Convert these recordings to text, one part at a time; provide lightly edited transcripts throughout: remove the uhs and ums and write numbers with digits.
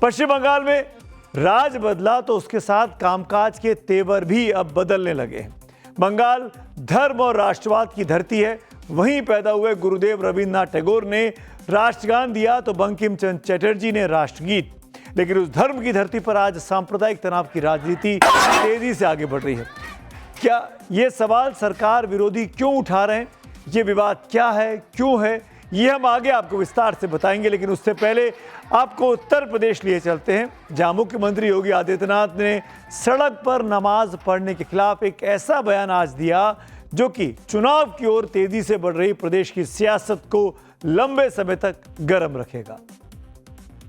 पश्चिम बंगाल में राज बदला तो उसके साथ कामकाज के तेवर भी अब बदलने लगे हैं। बंगाल धर्म और राष्ट्रवाद की धरती है। वहीं पैदा हुए गुरुदेव रविन्द्रनाथ टैगोर ने राष्ट्रगान दिया तो बंकिम चंद्र चटर्जी ने राष्ट्रगीत। लेकिन उस धर्म की धरती पर आज सांप्रदायिक तनाव की राजनीति तेजी से आगे बढ़ रही है। क्या ये सवाल सरकार विरोधी क्यों उठा रहे हैं, ये विवाद क्या है, क्यों है, ये हम आगे आपको विस्तार से बताएंगे। लेकिन उससे पहले आपको उत्तर प्रदेश लिए चलते हैं, जहां मुख्यमंत्री योगी आदित्यनाथ ने सड़क पर नमाज पढ़ने के खिलाफ एक ऐसा बयान आज दिया जो कि चुनाव की ओर तेजी से बढ़ रही प्रदेश की सियासत को लंबे समय तक गर्म रखेगा।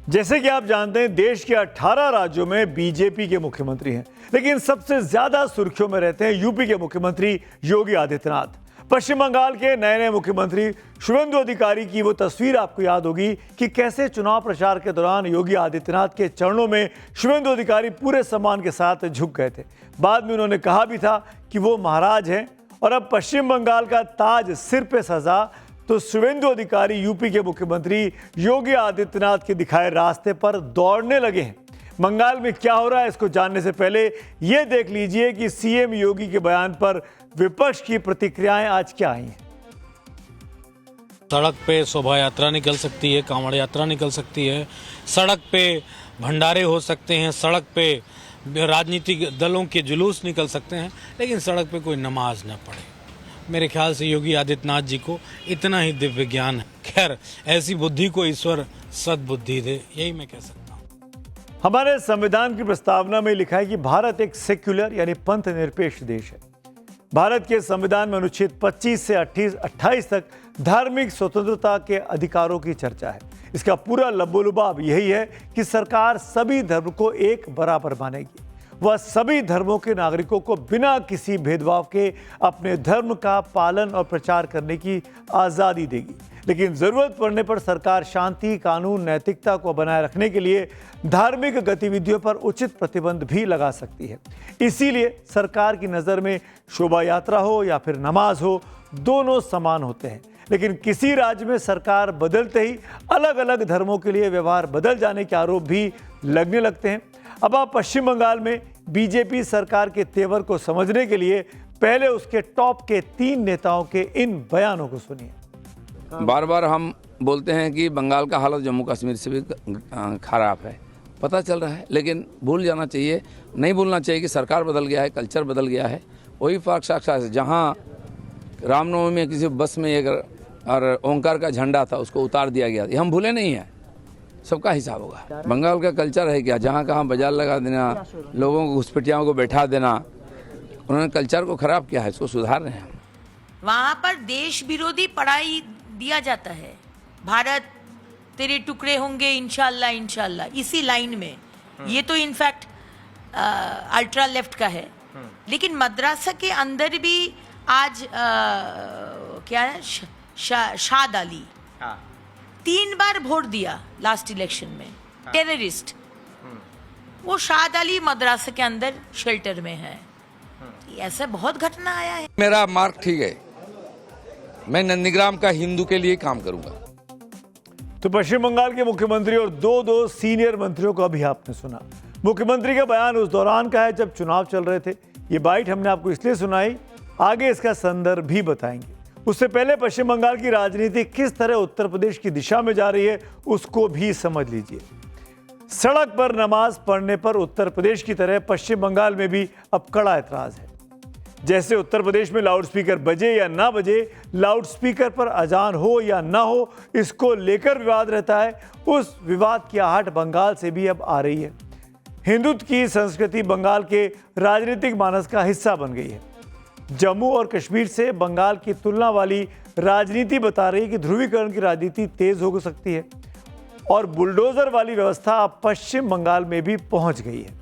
जैसे कि आप जानते हैं, देश के 18 राज्यों में बीजेपी के मुख्यमंत्री हैं, लेकिन सबसे ज्यादा सुर्खियों में रहते हैं यूपी के मुख्यमंत्री योगी आदित्यनाथ। पश्चिम बंगाल के नए नए मुख्यमंत्री शुवेंदु अधिकारी की वो तस्वीर आपको याद होगी कि कैसे चुनाव प्रचार के दौरान योगी आदित्यनाथ के चरणों में शुवेंदु अधिकारी पूरे सम्मान के साथ झुक गए थे। बाद में उन्होंने कहा भी था कि वो महाराज हैं और अब पश्चिम बंगाल का ताज सिर पे सजा तो शुवेंदु अधिकारी यूपी के मुख्यमंत्री योगी आदित्यनाथ के दिखाए रास्ते पर दौड़ने लगे हैं। बंगाल में क्या हो रहा है, इसको जानने से पहले ये देख लीजिए कि सीएम योगी के बयान पर विपक्ष की प्रतिक्रियाएं आज क्या आई हैं। सड़क पे शोभा यात्रा निकल सकती है, कांवड़ यात्रा निकल सकती है, सड़क पे भंडारे हो सकते हैं, सड़क पे राजनीतिक दलों के जुलूस निकल सकते हैं, लेकिन सड़क पे कोई नमाज न पढ़े। मेरे ख्याल से योगी आदित्यनाथ जी को इतना ही दिव्य ज्ञान है। खैर, ऐसी बुद्धि को ईश्वर सद्बुद्धि दे, यही मैं कह सकता हूँ। हमारे संविधान की प्रस्तावना में लिखा है कि भारत एक सेक्युलर यानी पंथ निरपेक्ष देश है। भारत के संविधान में अनुच्छेद 25 से 28 तक धार्मिक स्वतंत्रता के अधिकारों की चर्चा है। इसका पूरा लबोलुबाब यही है कि सरकार सभी धर्म को एक बराबर मानेगी। वह सभी धर्मों के नागरिकों को बिना किसी भेदभाव के अपने धर्म का पालन और प्रचार करने की आज़ादी देगी। लेकिन ज़रूरत पड़ने पर सरकार शांति, कानून, नैतिकता को बनाए रखने के लिए धार्मिक गतिविधियों पर उचित प्रतिबंध भी लगा सकती है। इसीलिए सरकार की नज़र में शोभा यात्रा हो या फिर नमाज हो, दोनों समान होते हैं। लेकिन किसी राज्य में सरकार बदलते ही अलग अलग धर्मों के लिए व्यवहार बदल जाने के आरोप भी लगने लगते हैं। अब आप पश्चिम बंगाल में बीजेपी सरकार के तेवर को समझने के लिए पहले उसके टॉप के 3 नेताओं के इन बयानों को सुनिए। बार बार हम बोलते हैं कि बंगाल का हालत जम्मू कश्मीर से भी खराब है, पता चल रहा है, लेकिन भूल जाना चाहिए, नहीं भूलना चाहिए कि सरकार बदल गया है, कल्चर बदल गया है। वही फर्क साक्षात है। जहाँ रामनवमी में किसी बस में एक और ओंकार का झंडा था, उसको उतार दिया गया, ये हम भूले नहीं हैं। सबका हिसाब होगा। बंगाल का कल्चर है क्या, जहाँ कहाँ बाजार लगा देना, लोगों को घुसपैठियों को बैठा देना, उन्होंने कल्चर को खराब किया है, इसको सुधार रहे हैं। वहाँ पर देश विरोधी पढ़ाई दिया जाता है, भारत तेरे टुकड़े होंगे इंशाल्लाह इंशाल्लाह, इसी लाइन में। ये तो इनफैक्ट अल्ट्रा लेफ्ट का है। लेकिन मद्रासा के अंदर भी आज क्या है, शाद अली 3 बार वोट दिया लास्ट इलेक्शन में, टेररिस्ट। वो शाद अली मद्रासा के अंदर शेल्टर में है। ऐसा बहुत घटना आया है। मेरा मार्क ठीक है, मैं नंदीग्राम का हिंदू के लिए काम करूंगा। तो पश्चिम बंगाल के मुख्यमंत्री और 2 सीनियर मंत्रियों को अभी आपने सुना। मुख्यमंत्री का बयान उस दौरान का है जब चुनाव चल रहे थे। ये बाइट हमने आपको इसलिए सुनाई, आगे इसका संदर्भ भी बताएंगे। उससे पहले पश्चिम बंगाल की राजनीति किस तरह उत्तर प्रदेश की दिशा में जा रही है, उसको भी समझ लीजिए। सड़क पर नमाज पढ़ने पर उत्तर प्रदेश की तरह पश्चिम बंगाल में भी अब कड़ा ऐतराज है। जैसे उत्तर प्रदेश में लाउडस्पीकर बजे या ना बजे, लाउडस्पीकर पर अजान हो या ना हो, इसको लेकर विवाद रहता है। उस विवाद की आहट बंगाल से भी अब आ रही है। हिंदुत्व की संस्कृति बंगाल के राजनीतिक मानस का हिस्सा बन गई है। जम्मू और कश्मीर से बंगाल की तुलना वाली राजनीति बता रही है कि ध्रुवीकरण की राजनीति तेज हो सकती है और बुलडोजर वाली व्यवस्था अब पश्चिम बंगाल में भी पहुंच गई है।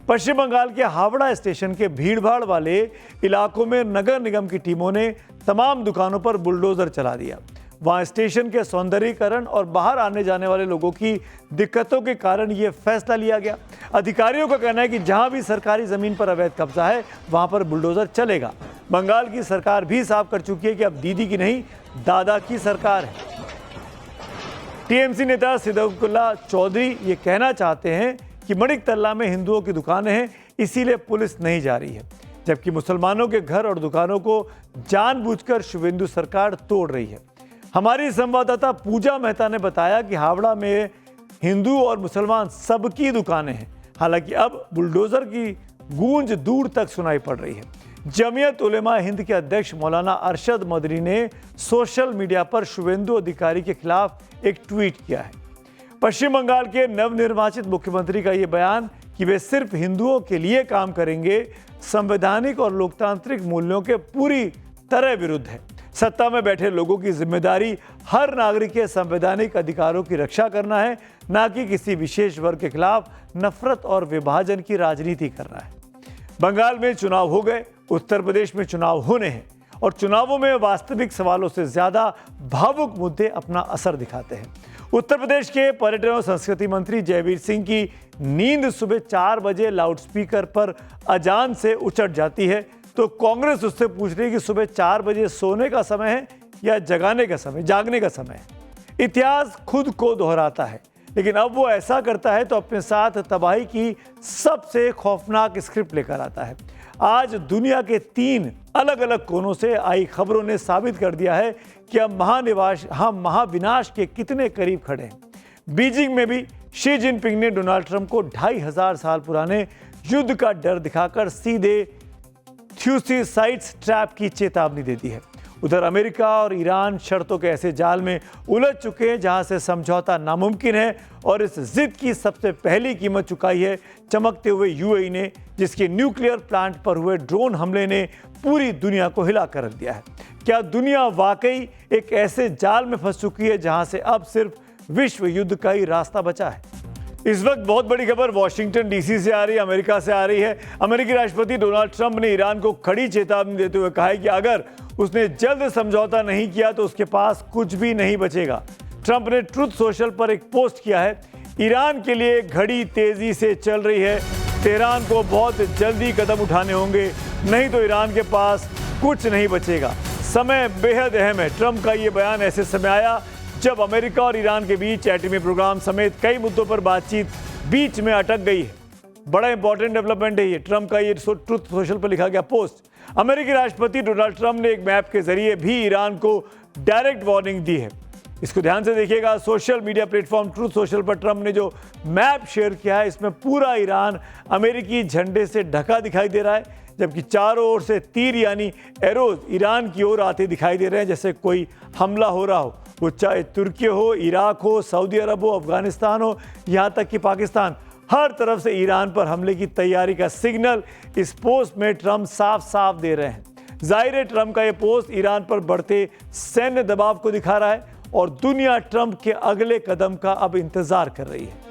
पश्चिम बंगाल के हावड़ा स्टेशन के भीड़भाड़ वाले इलाकों में नगर निगम की टीमों ने तमाम दुकानों पर बुलडोजर चला दिया। वहां स्टेशन के सौंदर्यीकरण और बाहर आने जाने वाले लोगों की दिक्कतों के कारण यह फैसला लिया गया। अधिकारियों का कहना है कि जहां भी सरकारी जमीन पर अवैध कब्जा है वहां पर बुलडोजर चलेगा। बंगाल की सरकार भी साफ कर चुकी है कि अब दीदी की नहीं, दादा की सरकार है। टीएमसी नेता सिद्दुकुल्ला चौधरी ये कहना चाहते हैं कि मणिकतल्ला में हिंदुओं की दुकानें हैं, इसीलिए पुलिस नहीं जा रही है, जबकि मुसलमानों के घर और दुकानों को जानबूझकर शुभेंदु सरकार तोड़ रही है। हमारी संवाददाता पूजा मेहता ने बताया कि हावड़ा में हिंदू और मुसलमान सबकी दुकानें हैं। हालांकि अब बुलडोजर की गूंज दूर तक सुनाई पड़ रही है। जमीयत उलेमा हिंद के अध्यक्ष मौलाना अरशद मदनी ने सोशल मीडिया पर शुभेंदु अधिकारी के खिलाफ एक ट्वीट किया है। पश्चिम बंगाल के नवनिर्वाचित मुख्यमंत्री का यह बयान कि वे सिर्फ हिंदुओं के लिए काम करेंगे, संवैधानिक और लोकतांत्रिक मूल्यों के पूरी तरह विरुद्ध है। सत्ता में बैठे लोगों की जिम्मेदारी हर नागरिक के संवैधानिक अधिकारों की रक्षा करना है, न कि किसी विशेष वर्ग के खिलाफ नफरत और विभाजन की राजनीति करना है। बंगाल में चुनाव हो गए, उत्तर प्रदेश में चुनाव होने हैं और चुनावों में वास्तविक सवालों से ज्यादा भावुक मुद्दे अपना असर दिखाते हैं। उत्तर प्रदेश के पर्यटन और संस्कृति मंत्री जयवीर सिंह की नींद सुबह 4 बजे लाउडस्पीकर पर अजान से उचट जाती है, तो कांग्रेस उससे पूछ रही है कि सुबह 4 बजे सोने का समय है या जागने का समय है। इतिहास खुद को दोहराता है, लेकिन अब वो ऐसा करता है तो अपने साथ तबाही की सबसे खौफनाक स्क्रिप्ट लेकर आता है। आज दुनिया के 3 अलग अलग कोनों से आई खबरों ने साबित कर दिया है कि हम महाविनाश के कितने करीब खड़े हैं। बीजिंग में भी शी जिनपिंग ने डोनाल्ड ट्रंप को 2500 साल पुराने युद्ध का डर दिखाकर सीधे थ्यूसिसाइड्स ट्रैप की चेतावनी दे दी है। उधर अमेरिका और ईरान शर्तों के ऐसे जाल में उलझ चुके हैं जहां से समझौता नामुमकिन है, और इस जिद की सबसे पहली कीमत चुकाई है चमकते हुए यूएई ने, जिसके न्यूक्लियर प्लांट पर हुए ड्रोन हमले ने पूरी दुनिया को हिला कर रख दिया है। क्या दुनिया वाकई एक ऐसे जाल में फंस चुकी है जहां से अब सिर्फ विश्व युद्ध का ही रास्ता बचा है? इस वक्त बहुत बड़ी खबर वॉशिंगटन डीसी से आ रही है, अमेरिका से आ रही है। अमेरिकी राष्ट्रपति डोनाल्ड ट्रंप ने ईरान को कड़ी चेतावनी देते हुए कहा है कि अगर उसने जल्द समझौता नहीं किया तो उसके पास कुछ भी नहीं बचेगा। ट्रंप ने ट्रुथ सोशल पर एक पोस्ट किया है, ईरान के लिए घड़ी तेजी से चल रही है, तेहरान को बहुत जल्दी कदम उठाने होंगे, नहीं तो ईरान के पास कुछ नहीं बचेगा। समय बेहद अहम है। ट्रंप का ये बयान ऐसे समय आया जब अमेरिका और ईरान के बीच एटमी प्रोग्राम समेत कई मुद्दों पर बातचीत बीच में अटक गई है। बड़ा इंपॉर्टेंट डेवलपमेंट है ये, ट्रंप का ये ट्रुथ सोशल पर लिखा गया पोस्ट। अमेरिकी राष्ट्रपति डोनाल्ड ट्रंप ने एक मैप के जरिए भी ईरान को डायरेक्ट वार्निंग दी है। इसको ध्यान से देखिएगा। Social media platform truth social पर ट्रंप ने जो मैप शेयर किया है, इसमें पूरा ईरान अमेरिकी झंडे से ढका दिखाई दे रहा है, जबकि चारों ओर से तीर यानी एरोज ईरान की ओर आते दिखाई दे रहे हैं, जैसे कोई हमला हो रहा हो। वो चाहे तुर्की हो, इराक हो, सऊदी अरब हो, अफगानिस्तान हो, यहाँ तक कि पाकिस्तान, हर तरफ से ईरान पर हमले की तैयारी का सिग्नल इस पोस्ट में ट्रंप साफ साफ दे रहे हैं। जाहिर है ट्रंप का ये पोस्ट ईरान पर बढ़ते सैन्य दबाव को दिखा रहा है और दुनिया ट्रंप के अगले कदम का अब इंतजार कर रही है।